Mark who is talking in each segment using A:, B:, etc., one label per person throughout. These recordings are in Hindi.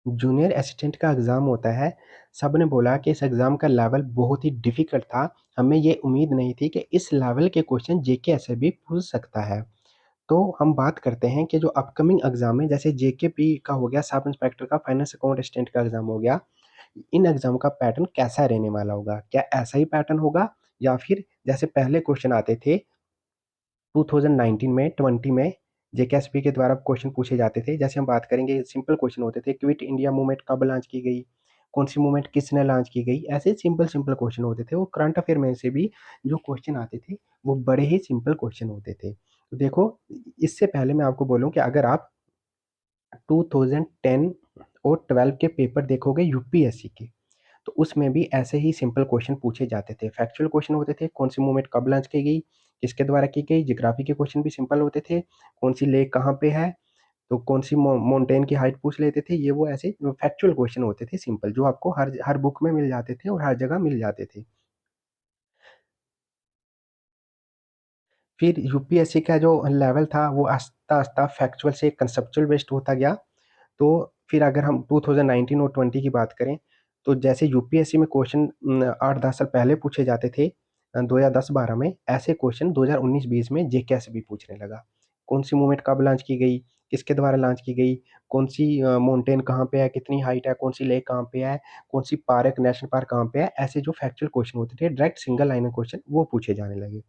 A: जूनियर असिस्टेंट का एग्ज़ाम होता है, सबने बोला कि इस एग्ज़ाम का लेवल बहुत ही डिफ़िकल्ट था, हमें ये उम्मीद नहीं थी कि इस लेवल के क्वेश्चन जेके से भी पूछ सकता है। तो हम बात करते हैं कि जो अपकमिंग एग्ज़ाम है, जैसे जेकेपी का हो गया, सब इंस्पेक्टर का, फाइनेंस अकाउंट असिस्टेंट का एग्ज़ाम हो गया, इन एग्ज़ाम का पैटर्न कैसा रहने वाला होगा? क्या ऐसा ही पैटर्न होगा या फिर जैसे पहले क्वेश्चन आते थे 2019 में, 20 में जेकेएसपी के द्वारा क्वेश्चन पूछे जाते थे। जैसे हम बात करेंगे, सिंपल क्वेश्चन होते थे, क्विट इंडिया मूवमेंट कब लॉन्च की गई? कौन-सी मूवमेंट किसने लॉन्च की गई? ऐसे सिंपल-सिंपल क्वेश्चन होते थे। वो करंट अफेयर में से भी जो क्वेश्चन आते थे, वो बड़े ही सिंपल क्वेश्चन होते थे। तो देखो, इससे पहले मैं आपको बोलूँ कि अगर आप 2010 और 12 के पेपर देखोगे यूपीएससी के, तो उसमें भी ऐसे ही सिंपल क्वेश्चन पूछे जाते थे। फैक्चुअल क्वेश्चन होते थे, कौन-सी मूवमेंट कब लॉन्च की गई, किसके द्वारा की गई, ज्योग्राफी के क्वेश्चन भी सिंपल होते थे, कौन-सी लेक कहाँ पे है, तो कौन-सी माउंटेन की हाइट पूछ लेते थे। ये वो ऐसे फैक्चुअल क्वेश्चन होते थे सिंपल, जो आपको हर हर बुक में मिल जाते थे और हर जगह मिल जाते थे। फिर यूपीएससी का जो लेवल था, वो आस्ता-आस्ता फैक्चुअल से कंसेप्चुअल बेस्ड होता गया। तो फिर अगर हम 2019 और 20 की बात करें, तो जैसे यूपीएससी में क्वेश्चन 8-10 साल पहले पूछे जाते थे, 2010-12 में, ऐसे क्वेश्चन 2019-20 में जेकेएस भी पूछने लगा। कौन-सी मूवमेंट कब लॉन्च की गई? किसके द्वारा लॉन्च की गई? कौन-सी माउंटेन कहाँ पे है? कितनी हाइट है? कौन-सी लेक कहाँ पे है? कौन-सी पार्क, नेशनल पार्क कहाँ पे है? ऐसे जो फैक्चुअल क्वेश्चन होते थे, डायरेक्ट सिंगल लाइन क्वेश्चन, वो पूछे जाने लगे।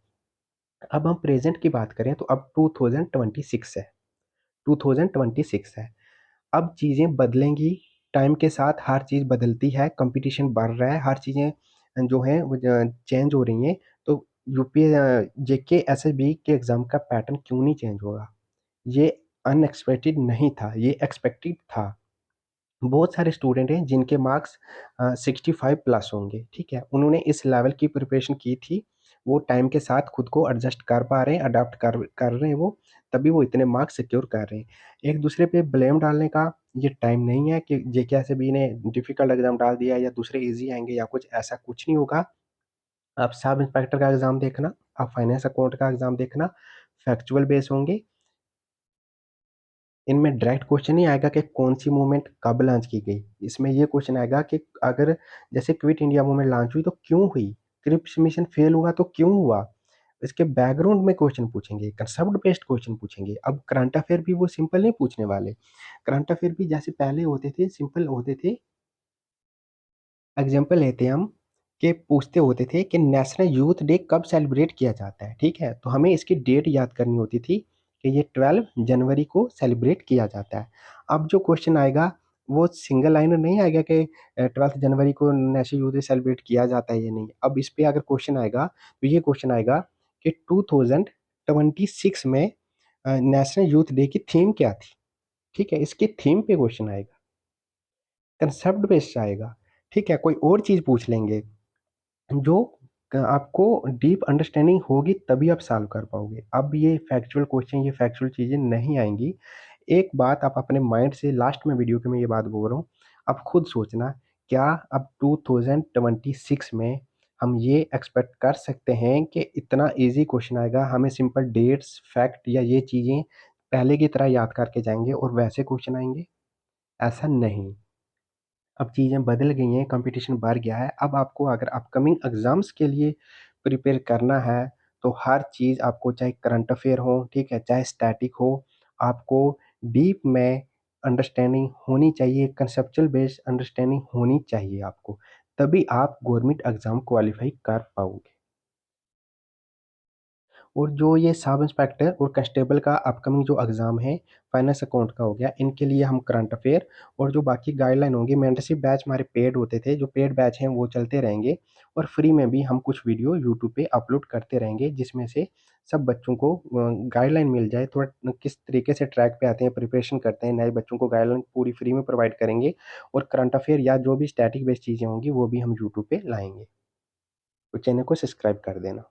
A: अब हम प्रेज़ेंट की बात करें, तो अब 2026 है, 2026 है। अब चीज़ें बदलेंगी, टाइम के साथ हर चीज़ बदलती है, कॉम्पिटिशन बढ़ रहा है, हर चीज़ें जो हैं वो चेंज हो रही हैं। तो जेके एसएसबी के एग्ज़ाम का पैटर्न क्यों नहीं चेंज होगा? ये अनएक्सपेक्टेड नहीं था, ये एक्सपेक्टेड था। बहुत सारे स्टूडेंट हैं जिनके मार्क्स 65 प्लस होंगे, ठीक है? उन्होंने इस लेवल की प्रिपरेशन की थी, वो टाइम के साथ खुद को एडजस्ट कर पा रहे हैं, अडॉप्ट कर कर रहे हैं वो, तभी वो इतने मार्क्स सिक्योर कर रहे हैं। एक दूसरे पे ब्लेम डालने का ये टाइम नहीं है कि जेकेएसबी ने डिफ़िकल्ट एग्ज़ाम डाल दिया या दूसरे ईज़ी आएँगे या कुछ, ऐसा कुछ नहीं होगा। आप सब इंस्पेक्टर का एग्ज़ाम देखना, आप फाइनेंस अकाउंट का एग्ज़ाम देखना, फैक्चुअल बेस होंगे। इनमें डायरेक्ट क्वेश्चन नहीं आएगा कि कौन-सी मूवमेंट कब लॉन्च की गई। इसमें ये क्वेश्चन आएगा कि अगर जैसे क्विट इंडिया मूवमेंट लॉन्च हुई तो क्यों हुई? क्रिप्स मिशन फेल हुआ तो क्यों हुआ? इसके बैकग्राउंड में क्वेश्चन पूछेंगे, कंसेप्ट बेस्ड क्वेश्चन पूछेंगे। अब करंट अफेयर भी वो सिंपल नहीं पूछने वाले। करंट अफेयर भी जैसे पहले होते थे, सिंपल होते थे। एग्ज़ाम्पल लेते हैं हम, कि पूछते होते थे कि नेशनल यूथ डे कब सेलिब्रेट किया जाता है, ठीक है? तो हमें इसकी डेट याद करनी होती थी कि ये 12 जनवरी को सेलिब्रेट किया जाता है। अब जो क्वेश्चन आएगा, वो सिंगल लाइनर नहीं आएगा कि 12 जनवरी को नेशनल यूथ डे सेलिब्रेट किया जाता है या नहीं। अब इस पे अगर क्वेश्चन आएगा, तो ये क्वेश्चन आएगा कि 2026 में नेशनल यूथ डे की थीम क्या थी? ठीक है? इसकी थीम पे क्वेश्चन आएगा, कंसेप्ट बेस्ड आएगा, ठीक है? कोई और चीज़ पूछ लेंगे। जो आपको डीप अंडरस्टैंडिंग होगी तभी आप सॉल्व कर पाओगे। अब ये फैक्चुअल क्वेश्चन, ये फैक्चुअल चीज़ें नहीं आएँगी। एक बात आप अपने माइंड से, लास्ट में वीडियो के मैं ये बात बोल रहा हूँ, आप खुद सोचना, क्या अब 2026 में हम ये एक्सपेक्ट कर सकते हैं कि इतना ईज़ी क्वेश्चन आएगा, हमें सिंपल डेट्स, फैक्ट या ये चीज़ें पहले की तरह याद करके जाएँगे और वैसे क्वेश्चन आएँगे? ऐसा नहीं। अब चीज़ें बदल गई हैं, कॉम्पिटिशन बढ़ गया है। अब आपको अगर अपकमिंग एग्ज़ाम्स के लिए प्रिपेयर करना है, तो हर चीज़ आपको, चाहे करंट अफ़ेयर हो, ठीक है, चाहे स्टैटिक हो, आपको डीप में अंडरस्टैंडिंग होनी चाहिए, कंसेप्चुअल बेस्ड अंडरस्टैंडिंग होनी चाहिए आपको। तभी आप गवर्नमेंट एग्ज़ाम क्वालीफ़ाई कर पाओगे। और जो ये सब इंस्पेक्टर और कांस्टेबल का अपकमिंग जो एग्ज़ाम है, फाइनेंस अकाउंट का हो गया, इनके लिए हम करंट अफ़ेयर और जो बाकी गाइडलाइन होंगी, मेंटरशिप बैच हमारे पेड होते थे, जो पेड बैच हैं वो चलते रहेंगे और फ्री में भी हम कुछ वीडियो यूट्यूब पे अपलोड करते रहेंगे, जिसमें से सब बच्चों को गाइडलाइन मिल जाए, थोड़ा किस तरीके से ट्रैक पे आते हैं, प्रिपरेशन करते हैं, नए बच्चों को गाइडलाइन पूरी फ्री में प्रोवाइड करेंगे और करंट अफ़ेयर या जो भी स्टैटिक बेस्ड चीज़ें होंगी, वो भी हम यूट्यूब पे लाएँगे। तो चैनल को सब्सक्राइब कर देना।